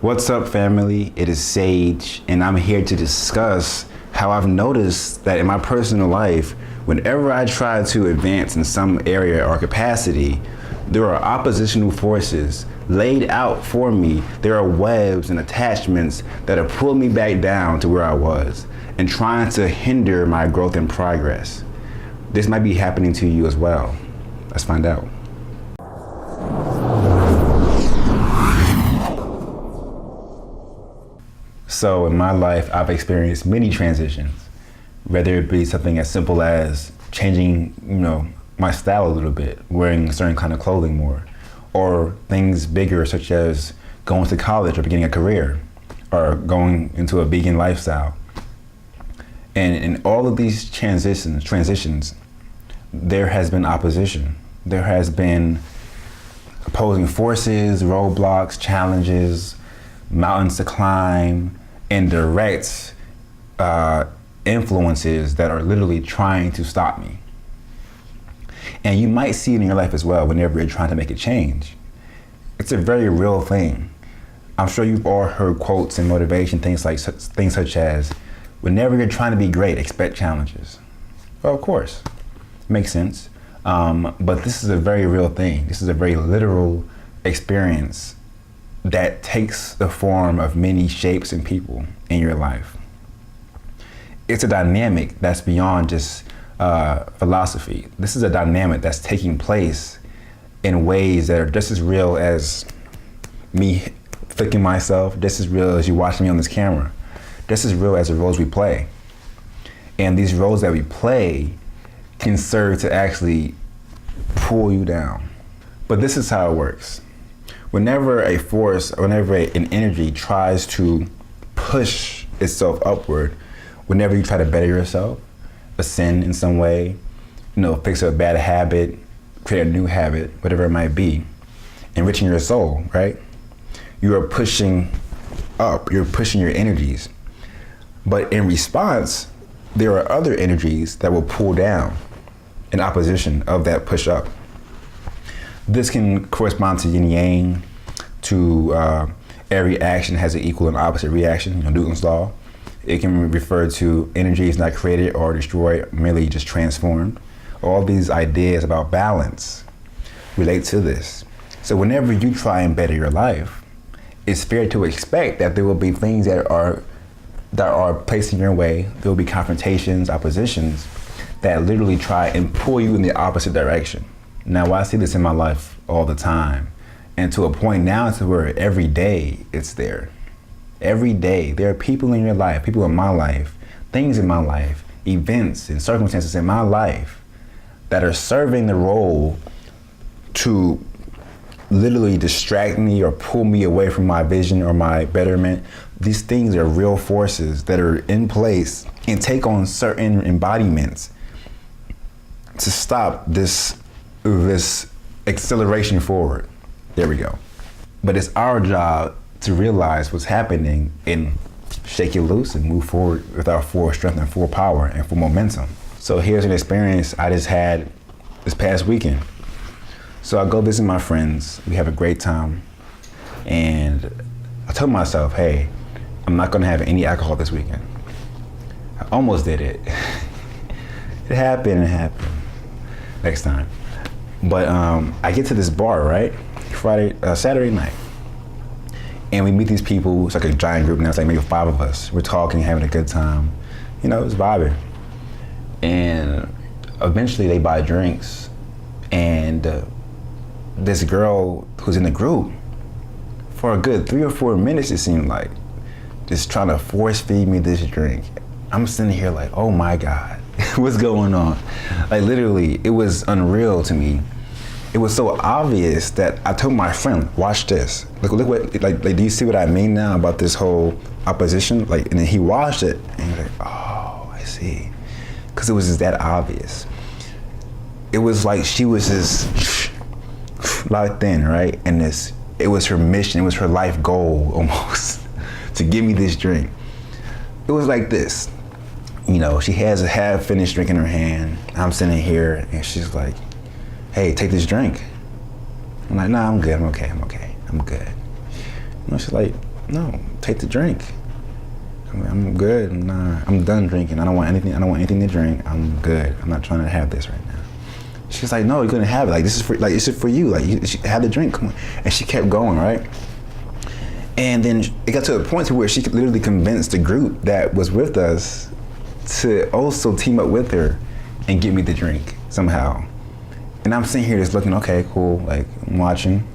What's up, family? It is Sage, and I'm here to discuss how I've noticed that in my personal life, whenever I try to advance in some area or capacity, there are oppositional forces laid out for me. There are webs and attachments that have pulled me back down to where I was and trying to hinder my growth and progress. This might be happening to you as well. Let's find out. So in my life, I've experienced many transitions, whether it be something as simple as changing, my style a little bit, wearing a certain kind of clothing more, or things bigger such as going to college or beginning a career, or going into a vegan lifestyle. And in all of these transitions, there has been opposition. There has been opposing forces, roadblocks, challenges, mountains to climb, and direct influences that are literally trying to stop me. And you might see it in your life as well whenever you're trying to make a change. It's a very real thing. I'm sure you've all heard quotes and motivation, things such as, whenever you're trying to be great, expect challenges. Well, of course, makes sense. But this is a very real thing. This is a very literal experience that takes the form of many shapes and people in your life. It's a dynamic that's beyond just philosophy. This is a dynamic that's taking place in ways that are just as real as me flicking myself, just as real as you watching me on this camera, just as real as the roles we play. And these roles that we play can serve to actually pull you down. But this is how it works. Whenever a force, whenever an energy tries to push itself upward, whenever you try to better yourself, ascend in some way, fix a bad habit, create a new habit, whatever it might be, enriching your soul, right? You are pushing up, you're pushing your energies. But in response, there are other energies that will pull down in opposition of that push up. This can correspond to yin yang, to every action has an equal and opposite reaction, Newton's law. It can refer to energy is not created or destroyed, merely just transformed. All these ideas about balance relate to this. So whenever you try and better your life, it's fair to expect that there will be things that are placed in your way. There will be confrontations, oppositions that literally try and pull you in the opposite direction. Now, I see this in my life all the time, and to a point now to where every day it's there. Every day, there are people in your life, people in my life, things in my life, events and circumstances in my life that are serving the role to literally distract me or pull me away from my vision or my betterment. These things are real forces that are in place and take on certain embodiments to stop this acceleration forward. There we go. But it's our job to realize what's happening and shake it loose and move forward with our full strength and full power and full momentum. So here's an experience I just had this past weekend. So I go visit my friends, we have a great time, and I told myself, hey, I'm not gonna have any alcohol this weekend. I almost did it. It happened. Next time. But I get to this bar, right? Saturday night. And we meet these people. It's like a giant group now. It's like maybe 5 of us. We're talking, having a good time. It's vibing. And eventually they buy drinks. And this girl who's in the group, for a good 3 or 4 minutes, it seemed like, just trying to force feed me this drink. I'm sitting here like, oh my God, what's going on? Like literally, it was unreal to me. It was so obvious that I told my friend, watch this. Look what, like, do you see what I mean now about this whole opposition? Like, and then he watched it and he was like, oh, I see. Because it was just that obvious. It was like she was just locked in, right? And it was her mission, it was her life goal almost to give me this drink. It was like this. She has a half-finished drink in her hand. I'm sitting here and she's like, hey, take this drink. I'm like, nah, I'm good, I'm okay. I'm good. She's like, no, take the drink. I'm good. I'm done drinking. I don't want anything to drink. I'm good. I'm not trying to have this right now. She's like, no, you're gonna have it. Like, this is for you. Like, you have the drink. Come on. And she kept going, right? And then it got to a point to where she literally convinced the group that was with us to also team up with her and get me the drink somehow. And I'm sitting here just looking, okay, cool. Like, I'm watching.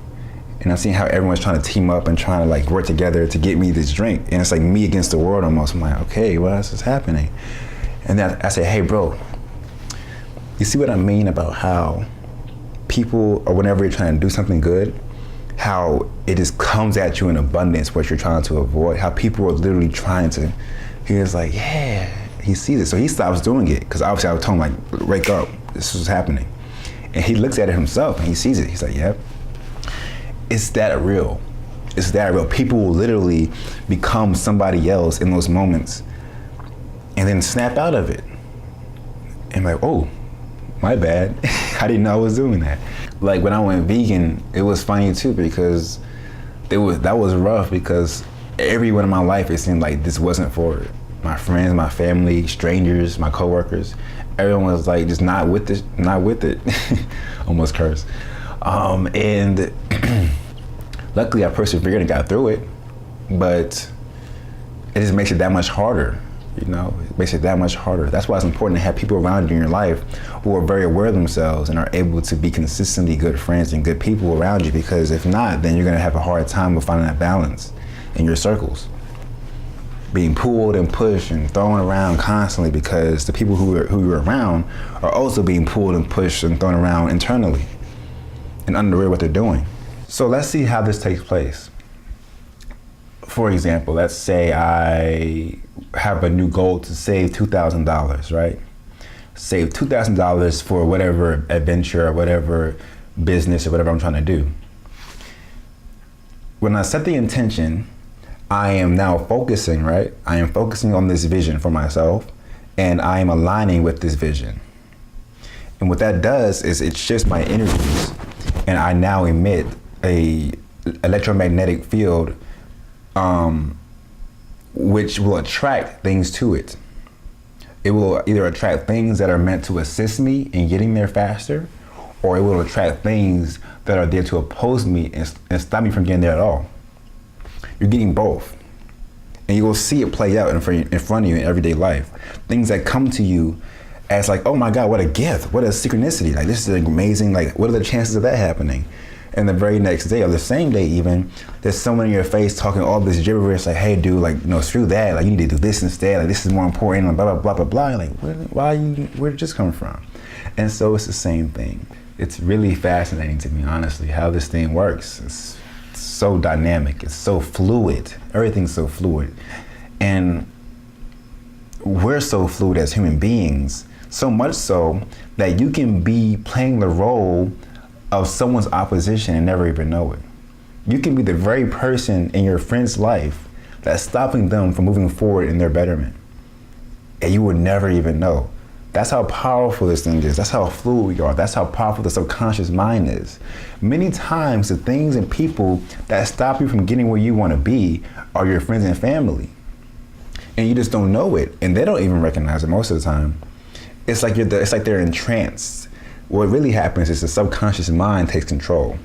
And I'm seeing how everyone's trying to team up and trying to like work together to get me this drink. And it's like me against the world almost. I'm like, okay, what else is happening? And then I say, hey bro, you see what I mean about how people, or whenever you're trying to do something good, how it just comes at you in abundance what you're trying to avoid, how people are literally trying to, he was like, yeah, he sees it. So he stops doing it, because obviously I was telling him like, wake up, this is happening. And he looks at it himself and he sees it. He's like, yep. It's that real. It's that real. People will literally become somebody else in those moments and then snap out of it. And like, oh, my bad. I didn't know I was doing that. Like when I went vegan, it was funny too, because that was rough, because everyone in my life, it seemed like this wasn't for it. My friends, my family, strangers, my coworkers, everyone was like just not with it. Almost cursed. And luckily I persevered and got through it, but it just makes it that much harder, you know? It makes it that much harder. That's why it's important to have people around you in your life who are very aware of themselves and are able to be consistently good friends and good people around you, because if not, then you're gonna have a hard time with finding that balance in your circles. Being pulled and pushed and thrown around constantly, because the people who you're around are also being pulled and pushed and thrown around internally and unaware what they're doing. So let's see how this takes place. For example, let's say I have a new goal to save $2,000, right? Save $2,000 for whatever adventure or whatever business or whatever I'm trying to do. When I set the intention, I am now focusing, right? I am focusing on this vision for myself, and I am aligning with this vision. And what that does is it shifts my energies, and I now emit a electromagnetic field, which will attract things to it. It will either attract things that are meant to assist me in getting there faster, or it will attract things that are there to oppose me and stop me from getting there at all. You're getting both. And you will see it play out in front of you in everyday life. Things that come to you as like, oh my God, what a gift, what a synchronicity. Like, this is amazing. Like, what are the chances of that happening? And the very next day, or the same day even, there's someone in your face talking all this gibberish, like, hey dude, like, no, screw that. Like, you need to do this instead. Like, this is more important, and blah, blah, blah, blah, blah. Like, where did this come from? And so it's the same thing. It's really fascinating to me, honestly, how this thing works. It's so dynamic, it's so fluid. Everything's so fluid. And we're so fluid as human beings, so much so that you can be playing the role of someone's opposition and never even know it. You can be the very person in your friend's life that's stopping them from moving forward in their betterment, and you would never even know. That's how powerful this thing is. That's how fluid we are. That's how powerful the subconscious mind is. Many times the things and people that stop you from getting where you want to be are your friends and family. And you just don't know it, and they don't even recognize it most of the time. It's like they're entranced. What really happens is the subconscious mind takes control.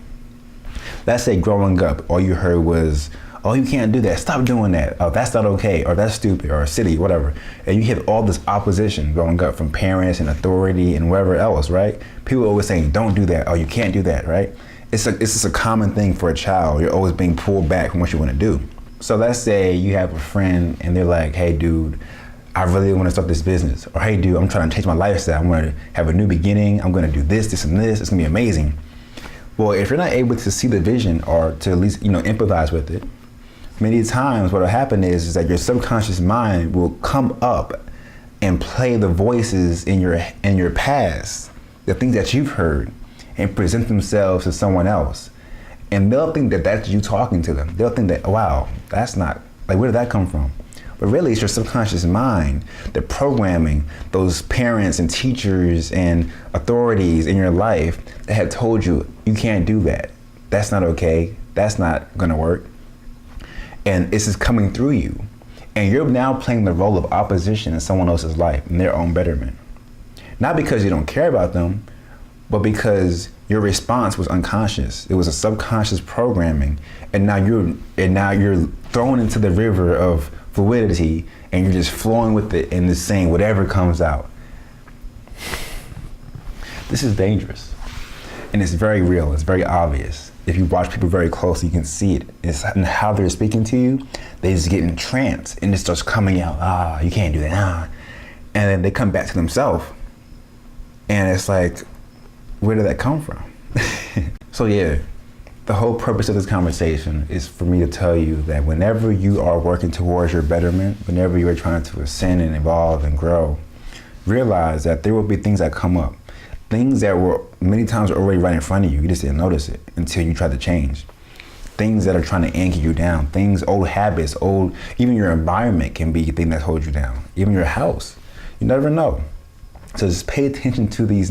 Let's say growing up, all you heard was, oh, you can't do that, stop doing that, oh, that's not okay, or that's stupid, or silly, whatever. And you hit all this opposition growing up from parents and authority and wherever else, right? People are always saying, don't do that, oh, you can't do that, right? It's just a common thing for a child. You're always being pulled back from what you want to do. So let's say you have a friend and they're like, hey dude, I really want to start this business. Or hey dude, I'm trying to change my lifestyle. I'm going to have a new beginning. I'm going to do this, this, and this. It's going to be amazing. Well, if you're not able to see the vision or to at least, empathize with it, many times what will happen is that your subconscious mind will come up and play the voices in your past, the things that you've heard, and present themselves to someone else. And they'll think that that's you talking to them. They'll think that, wow, that's not, like, where did that come from? But really, it's your subconscious mind, the programming, those parents and teachers and authorities in your life that have told you, you can't do that. That's not okay. That's not gonna work. And this is coming through you. And you're now playing the role of opposition in someone else's life, in their own betterment. Not because you don't care about them, but because your response was unconscious. It was a subconscious programming, and now you're thrown into the river of fluidity, and you're just flowing with it and just saying whatever comes out. This is dangerous, and it's very real. It's very obvious. If you watch people very closely, you can see it. It's in how they're speaking to you. They just get entranced, and it starts coming out. You can't do that. And then they come back to themselves, and it's like, where did that come from? So yeah, the whole purpose of this conversation is for me to tell you that whenever you are working towards your betterment, whenever you are trying to ascend and evolve and grow, realize that there will be things that come up. Things that were many times already right in front of you. You just didn't notice it until you tried to change. Things that are trying to anchor you down. Things, old habits, even your environment can be a thing that holds you down. Even your house. You never know. So just pay attention to these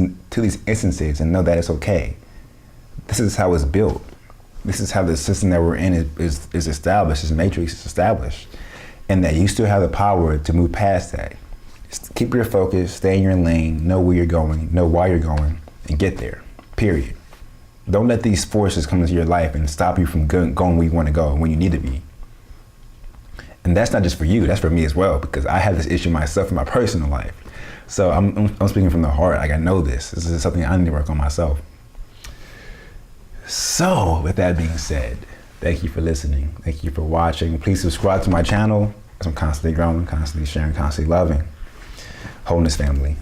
instances and know that it's okay. This is how it's built. This is how the system that we're in is established, this matrix is established. And that you still have the power to move past that. Just keep your focus, stay in your lane, know where you're going, know why you're going, and get there, period. Don't let these forces come into your life and stop you from going where you want to go, when you need to be. And that's not just for you, that's for me as well, because I have this issue myself in my personal life. So I'm speaking from the heart, like I know this. This is something I need to work on myself. So with that being said, thank you for listening. Thank you for watching. Please subscribe to my channel, as I'm constantly growing, constantly sharing, constantly loving. Wholeness family.